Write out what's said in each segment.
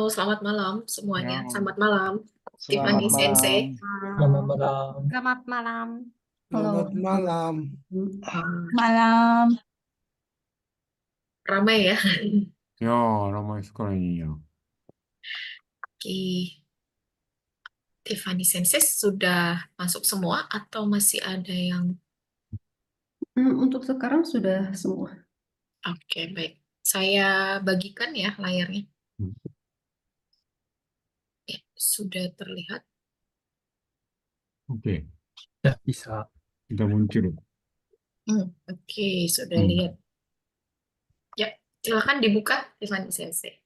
selamat malam Ya, semuanya. Selamat malam, selamat Tiffany malam. Sensei. Selamat Malam. malam. Selamat malam. Halo. Selamat malam. Malam. Ramai ya. Ya, ramai sekali ini ya. Oke, Tiffany Sensei sudah masuk semua atau masih ada yang... Untuk sekarang sudah semua. Oke, baik. Saya bagikan ya layarnya. Hmm. Ya, sudah terlihat. Oke, Ya, bisa. kita muncul. Oke, sudah Hmm. lihat. Ya, silakan dibuka Tiffany Sensei.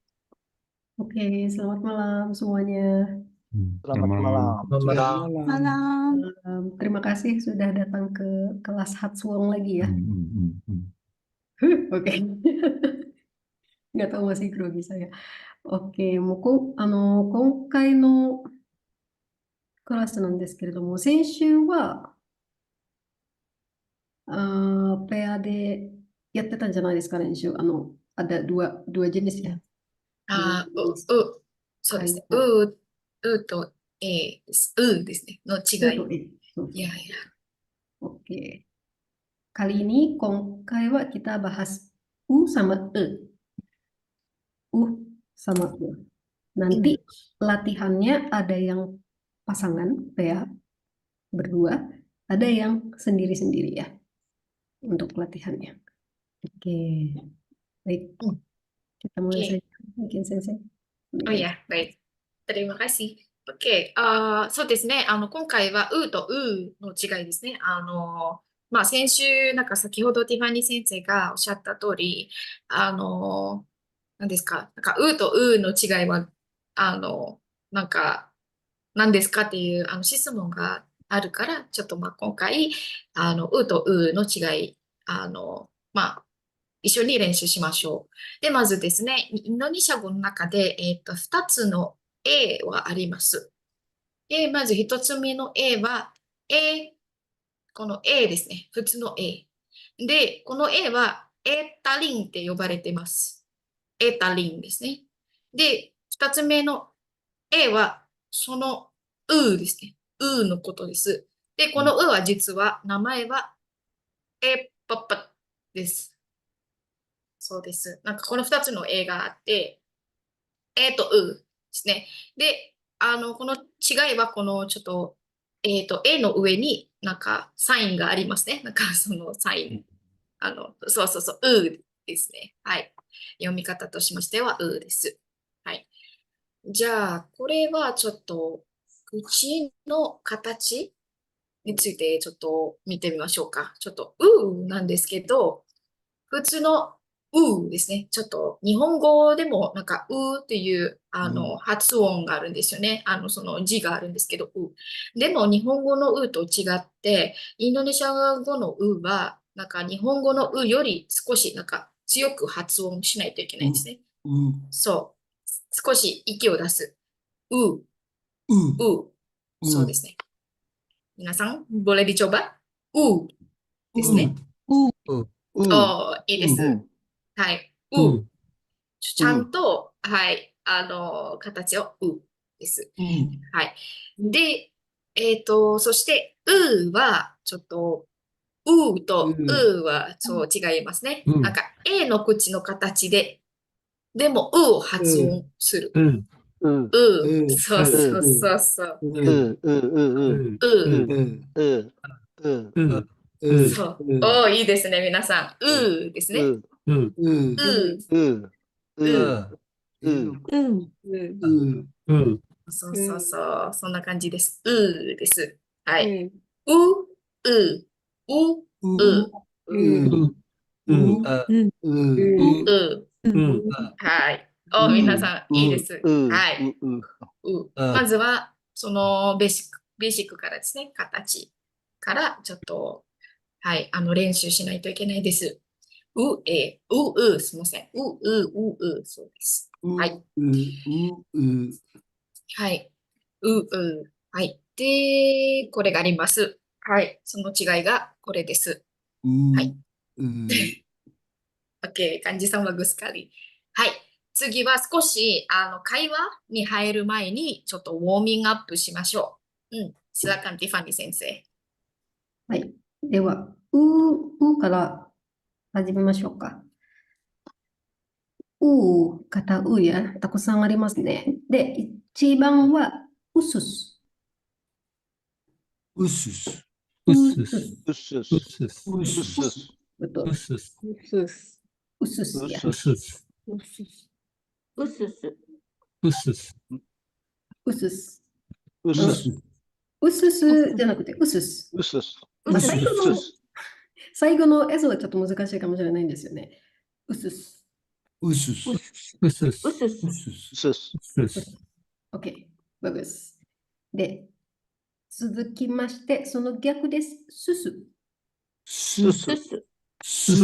Oke, selamat malam semuanya. Selamat malam. Selamat Selamat malam. malam. Malam. Terima kasih sudah datang ke kelas Hatsuong lagi ya. Oke. Nggak tahu masih grogi saya. Oke, 今回のクラスなんですけれども、先週は、ペアでやってたんじゃないですか、練習。ada dua jenis ya. そうですね。会話うと A です。ですね。の違い。そういやいや。 Oke. Kali ini, 今回は kita bahas U sama E. U sama E. Nanti latihannya ada yang pasangan, pea, berdua, ada yang sendiri-sendiri ya, untuk latihannya. Oke. Baik. Kita mulai Oke. saja. Mungkin Sensei. Oh ya, baik. Terima kasih. Oke、そうですね。今回は、との違いですね。先週、なんか先ほどティファニー先生がおっしゃった通り、何ですか、なんか、との違いは、なんか、何ですかっていう、質問があるから、ちょっと今回、との違い、一緒に練習しましょう。で、まずですね、インドネシア語の中で、2つの A はあります。で、まず1つ目の A は、この A ですね。普通の A。で、この A はエータリンって呼ばれています。エータリンですね。で、2つ目の A は、そのですね。のことです。で、このは実は、名前はパパです。そうです。なんかこの2つの A があって、とですね。で、この違いはこのちょっと、A の上になんかサインがありますね。なんかそのサイン。そうそうそう、ですね。はい。読み方としましては、です。はい。じゃあ、これはちょっと、口の形についてちょっと見てみましょうか。ちょっと、なんですけど、普通のですね。ちょっと日本語でもなんかっていう発音があるんですよね。その字があるんですけど、でも日本語のと違って、インドネシア語のは、なんか日本語のより少しなんか強く発音しないといけないんですね。そう。少し息を出す。そうですね。皆さん、boleh dicoba? ですね。いいです。はい。ちゃんと、はい、形をです。はい。で、そして、は、ちょっと、とはそう違いますね。なんか、A の口の形で、でも、を発音する。そうそうそうそう。そう。いいですね、皆さん。ですね。そうそうそう。そんな感じです。です。はい。はい。皆さん、いいです。はい。まずは、そのベーシックからですね、形からちょっと、はい、練習しないといけないです。すみません。そうです。はい。はい。はい。で、これがあります。はい。その違いがこれです。はい。Oke, Kanji sama bagus sekali. Hai. 次は少し、会話に入る前に、ちょっとウォーミングアップしましょう。silakan Tiffany 先生。はい。では、うから始めましょうか。kata ya, たくさんありますね。で、一番は、うすす。うすす。うすす。うすうす。すす。うすす。 Betul. うすす。 Usus. Usus ya. うすす。 Usus. Usus. うすす。 Usus. うすす。 Usus じゃなくて、usus。うすす。まあ、最後のうすす。最後の S はちょっと難しいかもしれないんですよね。usus。うすす。うすす。 Usus. うすす。うすす。うすす。 OK。bagus。で、続きまして、その逆です。すす。すすす。す。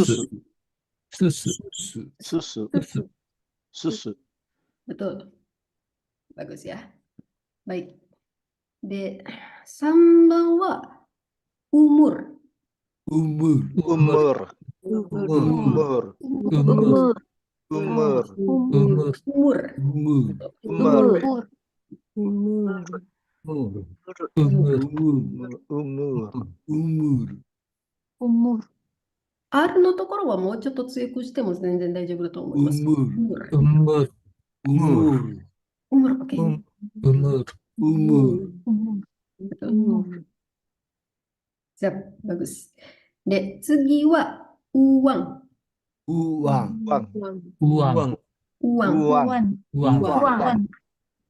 すすす。す。すす。すす。すす。すす。 Betul. Bagus ya. Baik. De, 3番は、umur。うむ。umur Umur. umur Umur. umur Umur. Umur. Umur. umur Umur. Umur. Umur. umur Umur. Umur. R のところはもうちょっと強くしても全然大丈夫だと思います。 Umur. Umur. Umur. Umur. Umur, oke. Umur. Umur. Umur. Betul. Siap, bagus. De, 次は、uang。 Uang. uang Uang. Uang. uang Uang. uang Uang.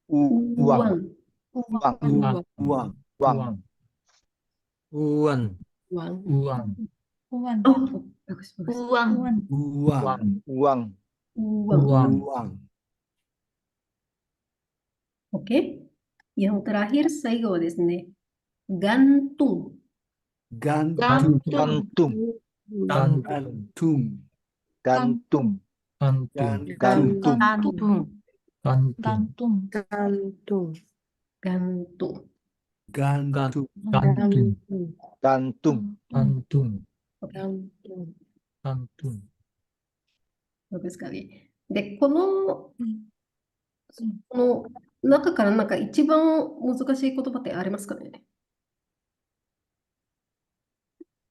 uang Uang. uang Uang. Uang. uang Uang. Uang. Uang. Uang. Oh, bagus, bagus. Uang. Uang. uang Uang. Uang. Uang. Oke. Yang terakhir, 最後はですね、gantung。 Gantung. gantung Gantung. gantung Gantung. gantung Gantung. Gantung. Gantung. Gantung. Gantung. Gantung. gantung Gantung. Gantung. Gantung. Bagus sekali. De, この中からなんか一番難しい言葉ってありますかね。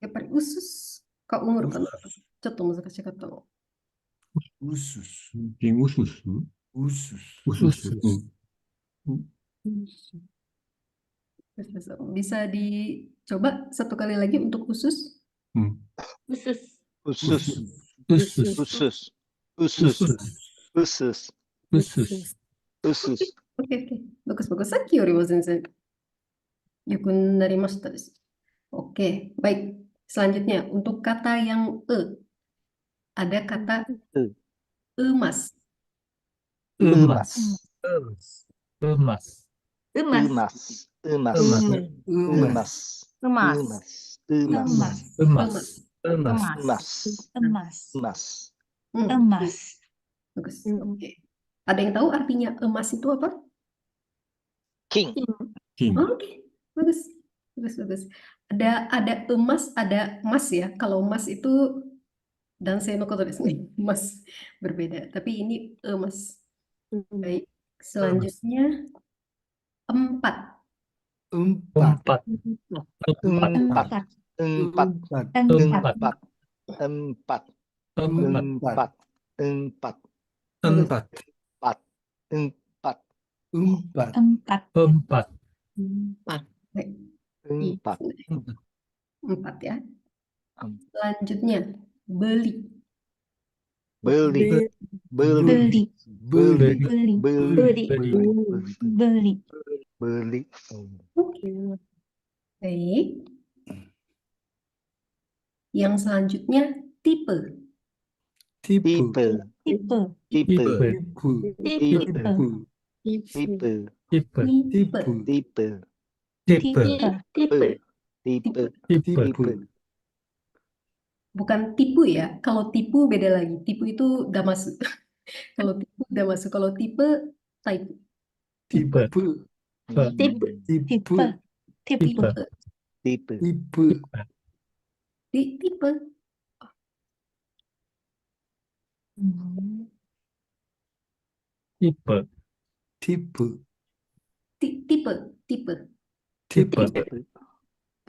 やっぱり、うすすかうむるかな。ちょっと難しかったの。 Usus. Yang usus. Usus. Usus. Bisa dicoba satu kali lagi untuk usus? Usus. usus Usus. usus usus usus Usus. usus Oke, oke. Bagus-bagus. さっきよりは全然良くなりましたです。Oke, baik. Selanjutnya, untuk kata yang ada kata emas. emas Emas. Emas. emas Emas. emas Emas. emas Emas. Emas. emas Emas. emas Emas. Bagus. Oke. Ada yang tahu artinya emas itu apa? king King. Oke, bagus. Bagus, bagus. Ada emas, ada emas ya. Kalau emas itu dan saya no koto desu ne. Emas berbeda. Tapi ini emas. Baik. Selanjutnya 4. Empat. Empat. empat empat Empat. empat Empat. empat Empat. empat Empat. Empat. Empat. Baik. empat 4 ya. Em. Selanjutnya beli. beli Beli. Beli. Beli. beli Beli. beli Oke. Baik. Yang selanjutnya tipe. Tipe. tipe Tipe. tipe Tipe. tipe Tipe. Tipe. tipe Tipe. Tipe. tipe Tipe. tipe Bukan tipu ya. Kalau tipu beda lagi. Tipu itu udah masuk. Kalau tipu udah masuk. Kalau tipe type. Tipe. Tipe. Tipe. Tipe. tipe Tipe. Tipe. tipe, tipe, Tipe, tipe. tipe,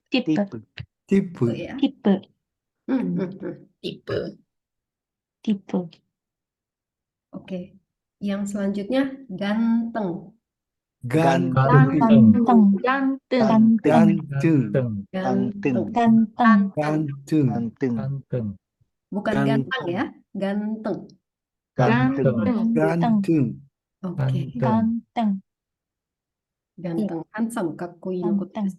Tipe. tipe, Oh ya. Tipe. Tipe. Tipe. Oke. Yang selanjutnya ganteng. ganteng, Ganteng. Ganteng. ganteng, Ganteng. Ganteng. ganteng, ganteng, Bukan Gan- ganteng ya, ganteng. Ganteng. Ganteng. ganteng, Oke. Ganteng. Ganteng. Handsome, kakkoi no koto desu.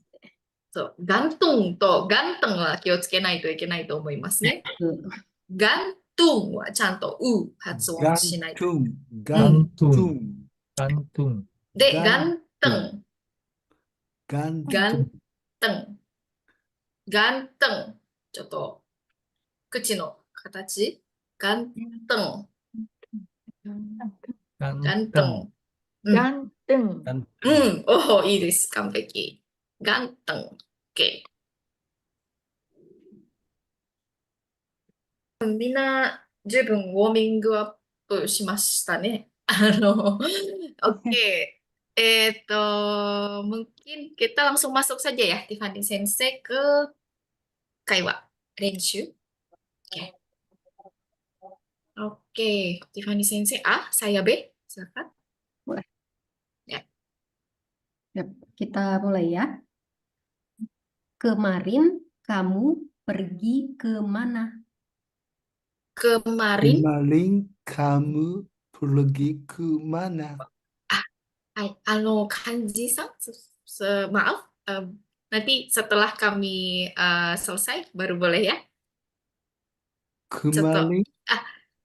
そう、ガントンとガントンは気をつけないといけないと思いますね。ガントンはちゃんとう発音しないと。 gantung, gantung, で、ガンガントン、 gantung, ガントン、ガントン。ちょっと口の形。ガントン、ガント ganteng, ン。うん、 Ganteng. ganteng, うん、おお、いいです。完璧。ガントン。OK。みんな十分ウォーミングアップしましたね。Oke. Mungkin kita langsung masuk saja ya, Tiffany Sensei, ke Kaiwa Renshu. Oke, Tiffany Sensei A, saya B. Silakan. Boleh. Ya. Yap, kita mulai ya. Kemarin kamu pergi ke mana? Kemarin, kemarin kamu pergi ke mana? hai, Kanji-san, maaf, nanti setelah kami selesai baru boleh ya. ちょっと、 kemarin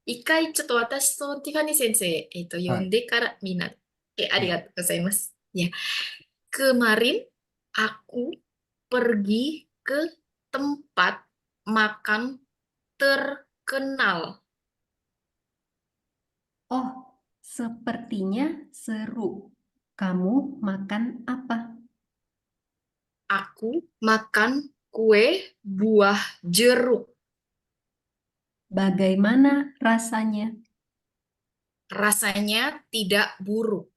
一回ちょっと私とティファニー先生、呼んでからみんな、ありがとうございます。Ya, kemarin aku pergi ke tempat makan terkenal. Oh, sepertinya seru. Kamu makan apa? Aku makan kue buah jeruk. Bagaimana rasanya? Rasanya tidak buruk,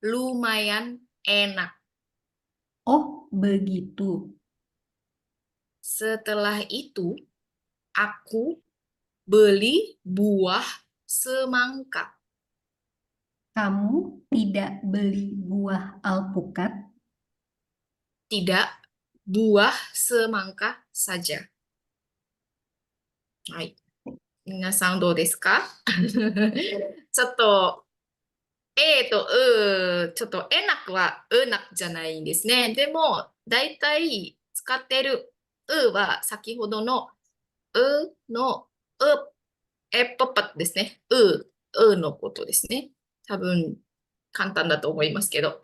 lumayan enak. Oh, begitu. Setelah itu, aku beli buah semangka. Kamu tidak beli buah alpukat? Tidak, buah semangka saja. Hai. 皆さんどうですか？ちょっと A とちょっとエナクはナクじゃないんですね。でも、だいたい使ってるは先ほどののポッパですね。のことですね。多分、簡単だと思いますけど。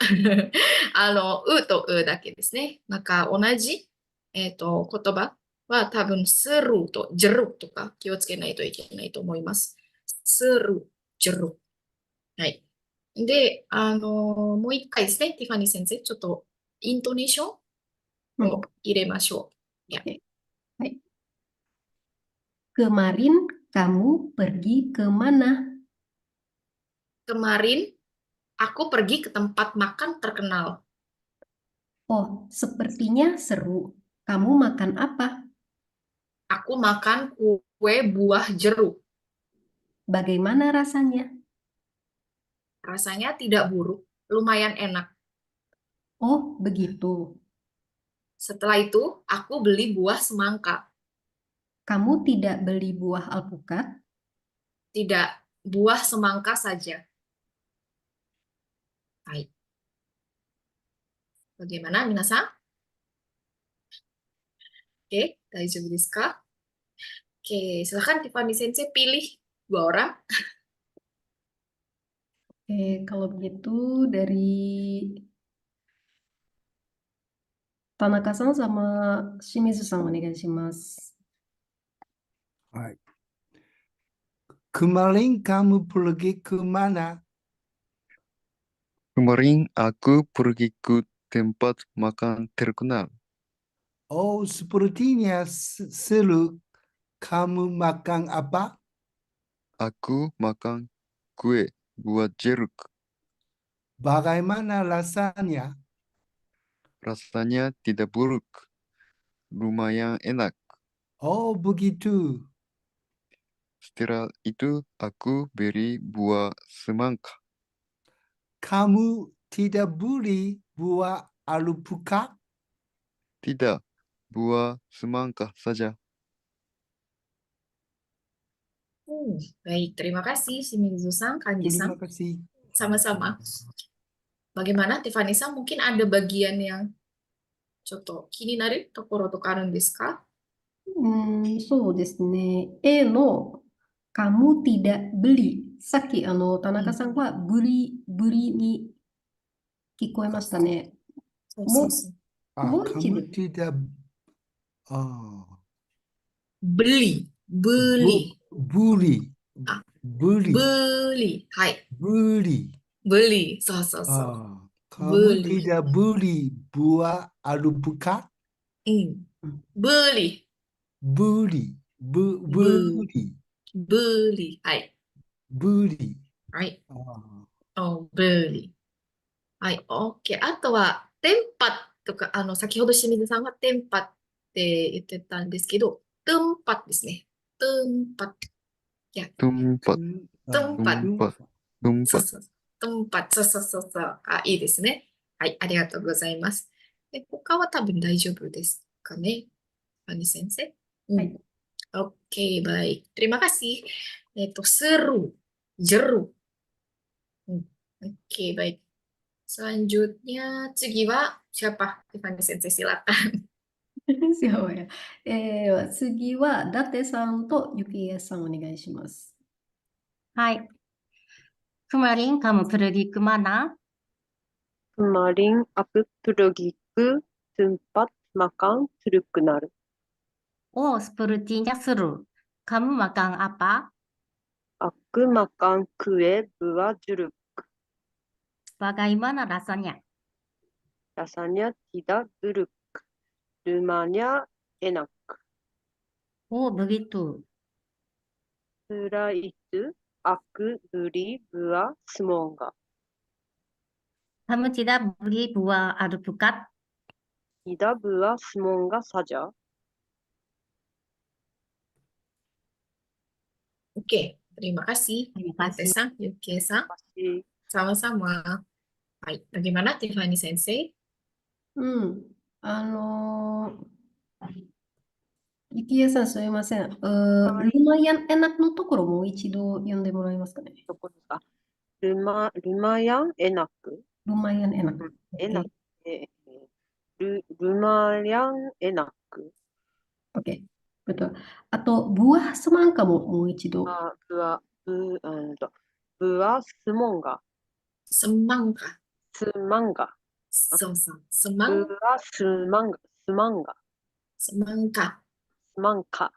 とだけですね。なんか同じ、言葉は多分、スルーとジェルとか気をつけないといけないと思います。スルー、ジェル。はい。で、もう一回ですね、ティファニー先生、ちょっとイントネーションを入れましょう。いや。Baik. Kemarin kamu pergi ke mana? Kemarin aku pergi ke tempat makan terkenal. Oh, sepertinya seru. Kamu makan apa? Aku makan kue buah jeruk. Bagaimana rasanya? Rasanya tidak buruk, lumayan enak. Oh, begitu. Setelah itu, aku beli buah semangka. Kamu tidak beli buah alpukat? Tidak, buah semangka saja. Baik. Bagaimana, minasan? Oke, 大丈夫ですか? Oke, silakan Tiffany Sensei pilih 2 orang. Oke, kalau begitu dari Tanaka-san sama Shimizu-san onegaishimasu. Hai. Kemarin kamu pergi ke mana? Kemarin aku pergi ke tempat makan terkenal. Oh, sepertinya seru. Kamu makan apa? Aku makan kue buah jeruk. Bagaimana rasanya? Rasanya tidak buruk. Lumayan enak. Oh, begitu. Setelah itu aku beri buah semangka. Kamu tidak beli buah alpukat? Tidak, buah semangka saja. Baik, terima kasih Shimizu-san, Kanji-san. Terima kasih. Sama-sama. Bagaimana Tiffany-san? Mungkin ada bagian yang ちょっと気になるところとかあるんですか？そうですね。A のkamu tidak beli。さっき、田中さんはブリに聞こえましたね。そうそうそう。Ah, もう一度。 kamu tidak. Oh, beli, beli, buli. Ah. Buli. beli. はい。 Buli. beli. そうそうそう。 Ah, kamu Beli. tidak beli buah alpukat? うん。beli, Buli. Bu- Buli. beli. はい。 Buli. はい。 Ah. beli。はい。OK。あとは、テンパとか、先ほど清水さんはテンパって言ってたんですけど、トゥンパですね。トゥンパ。tumpat, tumpat. tumpat. そうそう。トンパ、そうそうそうそう。あ、いいですね。はい、ありがとうございます。で、他は多分大丈夫ですかね。Fani Sensei. はい。 Oke, baik. Terima kasih. Seru, jeru. Oke, baik. Selanjutnya, 次は siapa? Tiffany Sensei, silakan. そうや。次は、伊達さんとゆきえさんお願いします。 Hai. Kemarin kamu pergi kemana? Kemarin aku pergi ke tempat makan terkenal. Oh, sepertinya seru. Kamu makan apa? Aku makan kue buah jeruk. Bagaimana rasanya? Rasanya tidak buruk. Lumayan enak. Oh, begitu. Setelah itu, aku beli buah semangka. Kamu tidak beli buah alpukat? Tidak buah semangka saja. Oke, terima kasih. Terima kasih. Date-san, Yukie-san. Masih Sama-sama. Baik, bagaimana Tiffany Sensei? ゆきえさん、すみません。lumayan enak のところもう一度読んでもらえますかね。どこですかlumayan enak. lumayan enak. enak. Lumayan enak. Oke, betul. Atau buah semangkaもう一度。 buah semangka. Semangka. semangka. そうそう。semangka. buah semangka. semangka. semangka. semangka.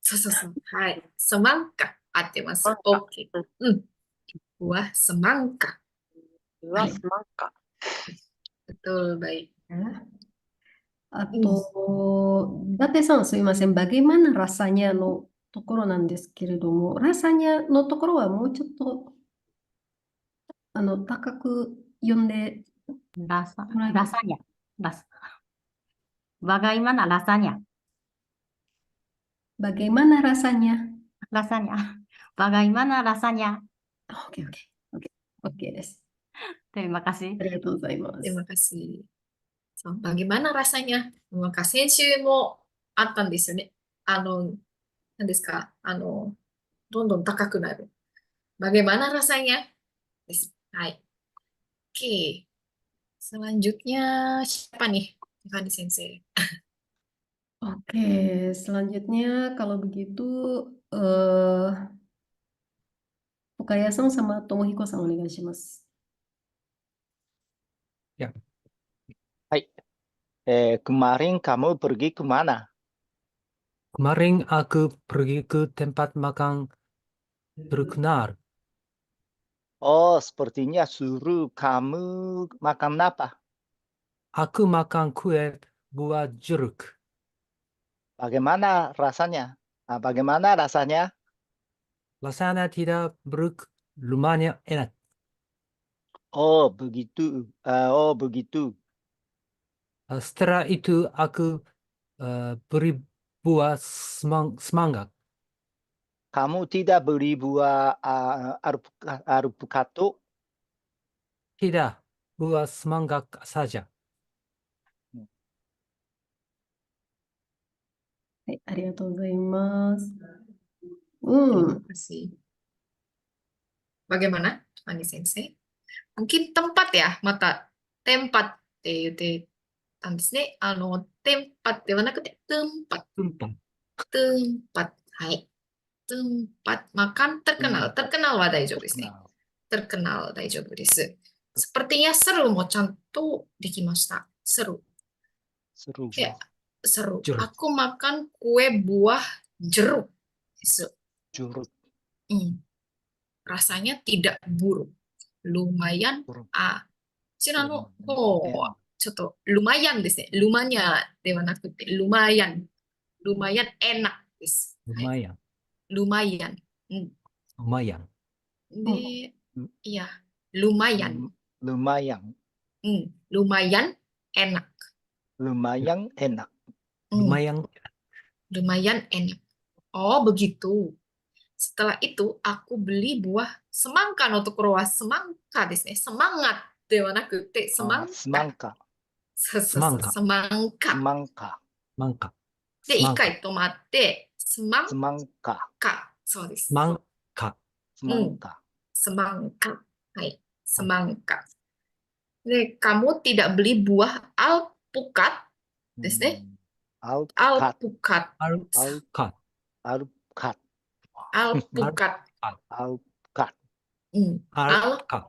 そうそうそう。はい。semangka 合ってます。semangka. OK。buah semangka. buah Hai. semangka. Betul, baik. Atau, 伊達さん、すみません。bagaimana rasanya のところなんですけれども、rasanya のところはもうちょっと、高く読んで、 Rasanya. Bagaimana rasanya? bagaimana rasanya? Rasanya. Bagaimana rasanya? Oke, oke. Oke, oke です。 Terima kasih. ありがとうございま Terima す。 kasih. So, bagaimana rasanya? なんか先週もあったんですよね。何ですかどんどん高くなる。Bagaimana rasanya? です。はい。Oke. Selanjutnya siapa nih? Tiffany Sensei. Oke, selanjutnya kalau begitu, Fukaya-san sama Tomohiko-san お願いします。 Kemarin kamu pergi kemana? Kemarin aku pergi ke tempat makan terkenal. Oh, sepertinya suruh kamu makan apa? Aku makan kue buah jeruk. Bagaimana rasanya? Bagaimana rasanya? Rasanya tidak buruk, lumayan enak. Oh, begitu. Oh, begitu. Setelah itu aku beri buah semangka. Kamu tidak beli buah alpukat? Tidak, buah semangka saja. はい、ありがとうございます。 Terima kasih. Bagaimana, Fani Sensei? Mungkin tempat ya, mata tempat って言ってたんですね。tempat ではなくて、tempat。 Tempat. tempat。はい。tempat makan terkenal。terkenal は大丈夫ですね。 terkenal 大丈夫です。Sepertinya seru もちゃんとできました。seru。 Seru. Ya, seru. Jeruk. Aku makan kue buah jeruk. Jeruk. Rasanya tidak buruk. Lumayan. Buruk. こちらの方はちょっとルマヤンですね。ルマニャではなくて、ルマヤン。ルマヤンenak です。はい。 Lumayan. ルマヤン。Lumayan. で、いや、lumayan。 Lumayan. lumayan enak。 Lumayan enak. Lumayan. lumayan enak. Oh, begitu. Setelah itu, aku beli buah semangkaのところはsemangka ですね。semangat ではなくて、semangka。 Semangka. そうそうそう、semangka。 Semangka. Semangka. で、一回止まって、semangka。 Semangka. そうです。 Semangka. Semangka. semangka。はい、semangka。で、kamu tidak beli buah alpukat ですね。Alpukat. alpukat。 Alpukat. Alpukat. alpukat。 Alpukat. Alpukat. alpukat。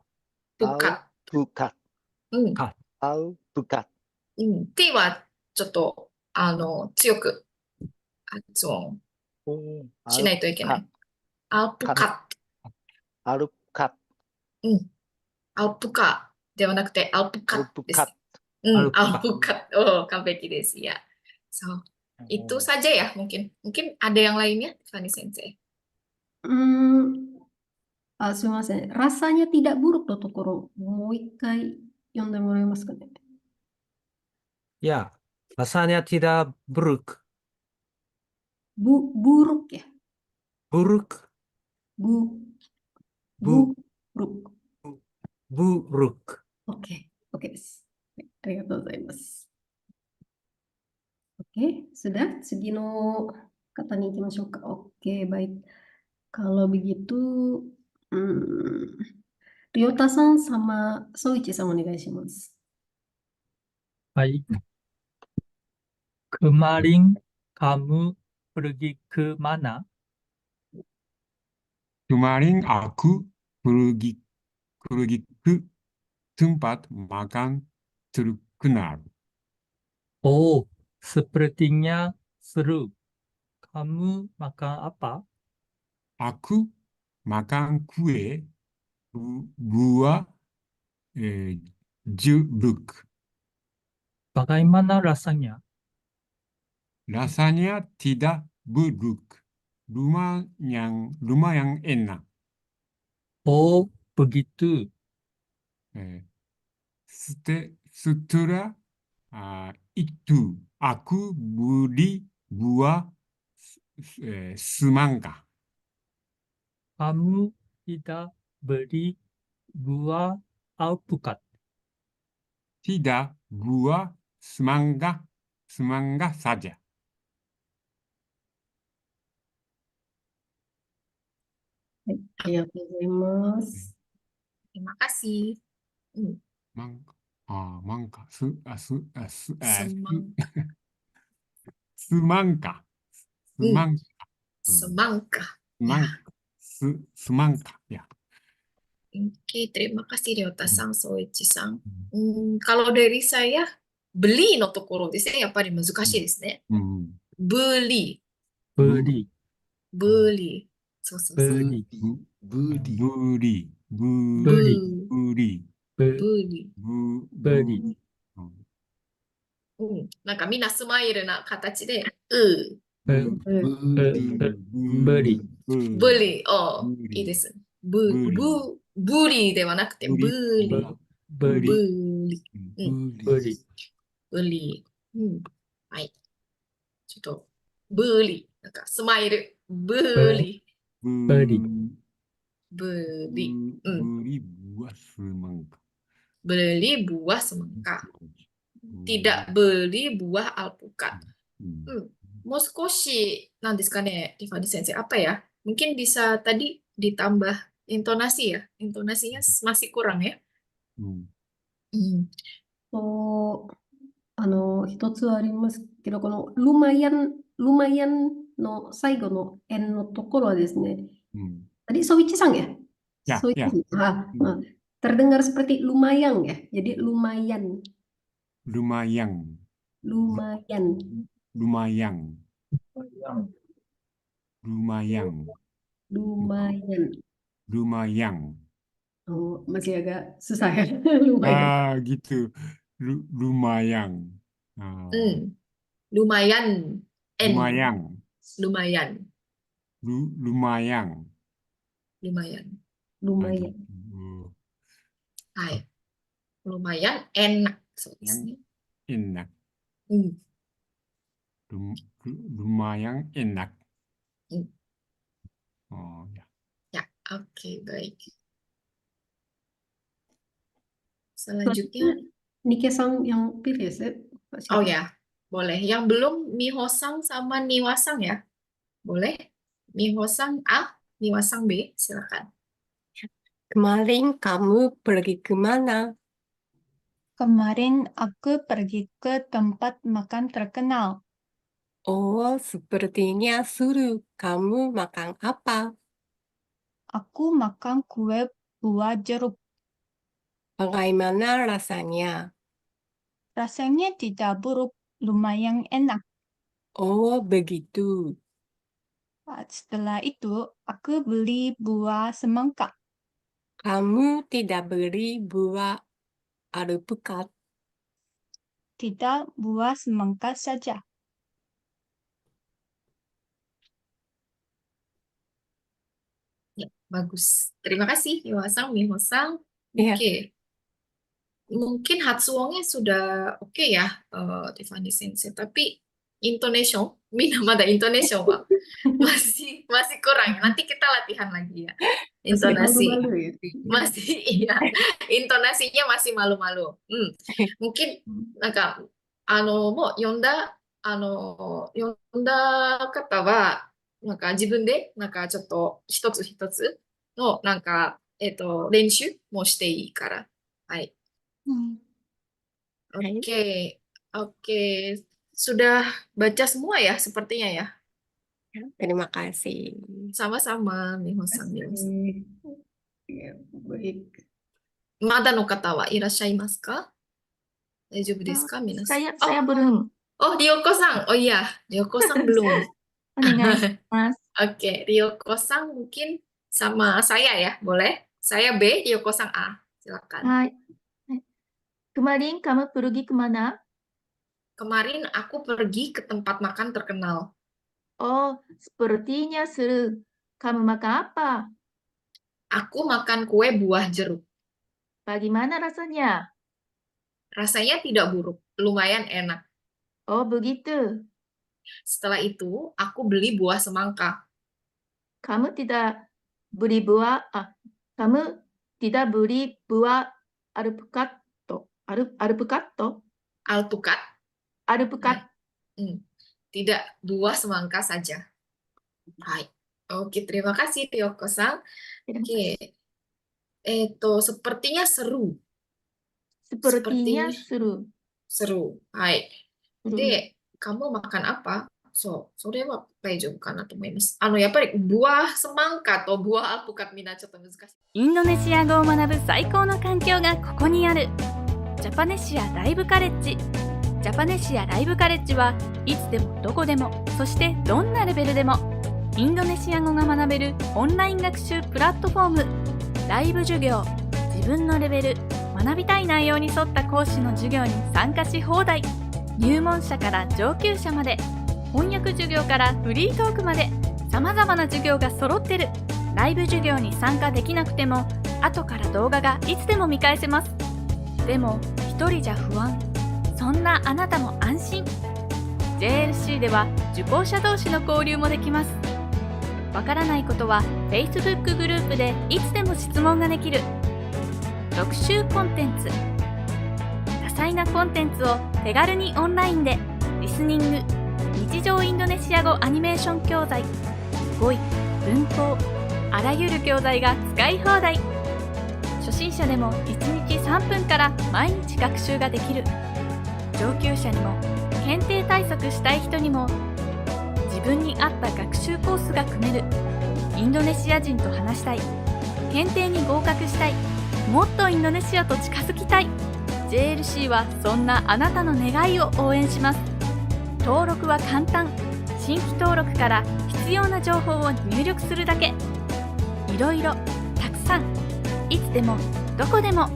Alpukat. うん。 Alpukat. t はちょっと、強く発音しないといけない。アルプカ。 Alpukat. アルプカではなくて、アルプカです。 Alpukat. アルプカ。Oh, 完璧です。ya. So, itu saja ya mungkin. Mungkin ada yang lainnya, Fani Sensei. すみません。rasanya tidak buruk のところ、もう一回読んでもらえますかね。Ya, rasanya tidak buruk. buruk ya. Buruk. buruk. Buruk. Oke, oke です。ありがとうございます。Oke, sudah? 次の方に行きましょうか。Oke, baik. Kalau begitu, Ryota-san sama Soichi-san お願いします。はい。Kemarin kamu pergi ke mana? Kemarin aku pergi ke tempat makan terkenal. Oh, sepertinya seru. Kamu makan apa? Aku makan kue buah jeruk. Bagaimana rasanya? Rasanya tidak buruk. Lumayan enak. Oh, begitu. Setelah itu aku beli buah semangka. Kamu tidak beli buah alpukat. Tidak, buah semangka saja. はい、ありがとうございます。 Terima kasih. Mangka. Semangka. Semangka. Semangka, ya. Oke, terima kasih Ryota-san, Soichi-san. Kalau dari saya, beli のところですね。やっぱり難しいですね。beli。 beli. beli。そうそうそう。beli. Beli. beli. Beli. beli. なんかみんなスマイルな形で、beli. Beli. beli。いいです。ブリではなくて、ブリ。ブリ、ブリ。うん。ブリ、ブリ。うん。はい。ちょっと、ブリ。なんか、スマイル。ブリ。ブリ、ブリ。うん。 Beli buah semangka. Beli buah semangka. Tidak beli buah alpukat. もう少し、なんですかね、ティファニー先生、apa ya? Mungkin bisa tadi ditambah intonasi ya. Intonasinya masih kurang ya. 一つありますけど、このルマヤンの最後の円のところはですね、tadi Soichi-san ya? Ya, Soichi. ya. Terdengar seperti lumayan ya. Jadi lumayan. Lumayan. Lumayan. Lumayan. Lumayan. Lumayan. Lumayan. Oh, masih agak susah ya. Lumayan. Gitu. Lumayan. Lumayan. Lumayan. Lumayan. Lumayan. Lumayan. Lumayan. はい。lumayan enak. そうですね。 Enak. うん。 Lumayan enak. Oh ya. Ya, oke, baik. Selanjutnya, Nike-san yang pilih ya, oh ya, boleh. Yang belum Miho-san sama Niwa-san ya. Boleh? Miho-san A, Niwa-san B, silakan. Kemarin kamu pergi kemana? Kemarin aku pergi ke tempat makan terkenal. Oh, sepertinya seru. Kamu makan apa? Aku makan kue buah jeruk. Bagaimana rasanya? Rasanya tidak buruk, lumayan enak. Oh, begitu. Setelah itu, aku beli buah semangka. Kamu tidak beli buah alpukat? Tidak, buah semangka saja. Ya, bagus. Terima kasih, Niwa-san, Miho-san. Iya. Oke. Mungkin Hatsuonnya sudah oke ya, Tiffany Sensei. Tapi intonation, Minamada intonation masih kurang. Nanti kita latihan lagi ya. Intonasi. malu-malu ya. Masih iya. Intonasinya masih malu-malu. Mungkin なんかもう呼んだ方はなんか自分でなんかちょっと一つ一つのなんか練習もしていいから。はい。Oke, oke. Sudah baca semua ya sepertinya ya. Terima kasih. Sama-sama, Miho-san. Ya, baik. まだの方はいらっしゃいますか？大丈夫ですか、皆さん。 Saya belum. Oh, Ryoko-san. Oh iya, Ryoko-san belum. Oke, Ryoko-san mungkin sama saya ya, boleh? Saya B, Ryoko-san A. Silakan. Hai. Kemarin kamu pergi kemana? Kemarin aku pergi ke tempat makan terkenal. Oh, sepertinya seru. Kamu makan apa? Aku makan kue buah jeruk. Bagaimana rasanya? Rasanya tidak buruk, lumayan enak. Oh, begitu. Setelah itu, aku beli buah semangka. Kamu tidak beli buah alpukat? Alpukat? Alpukat. Tidak, buah semangka saja. Hai. Oke, terima kasih Ryoko-san. Oke. Sepertinya seru. Sepertinya seru. Seru. Hai. De, kamu makan apa? それは大丈夫かなと思います。やっぱりbuah semangkaとbuah alpukatみんなちょっと難しい。インドネシア語を学ぶ最高の環境がここにある。ジャパネシアライブカレッジ。ジャパネシアライブカレッジはいつでもどこでも、そしてどんなレベルでもインドネシア語が学べるオンライン学習プラットフォーム。ライブ授業、自分のレベル、学びたい内容に沿った講師の授業に参加し放題。入門者から上級者まで、翻訳授業からフリートークまで、様々な授業が揃ってる。ライブ授業に参加できなくても後から動画がいつでも見返せます。でも一人じゃ不安。そんなあなたも安心。JLC では受講者同士の交流もできます。わからないことは Facebook グループでいつでも質問ができる。特集コンテンツ。多彩なコンテンツを手軽にオンラインでリスニング、日常インドネシア語アニメーション教材、語彙、文法、あらゆる教材が使い放題。初心者でも1日3分から毎日学習ができる。上級者にも検定対策したい人にも自分に合った学習コースが組める。インドネシア人と話したい、検定に合格したい、もっとインドネシアと近づきたい。 JLC はそんなあなたの願いを応援します。登録は簡単。新規登録から必要な情報を入力するだけ。いろいろたくさん、いつでもどこでも。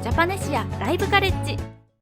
ジャパネシアライブカレッジ。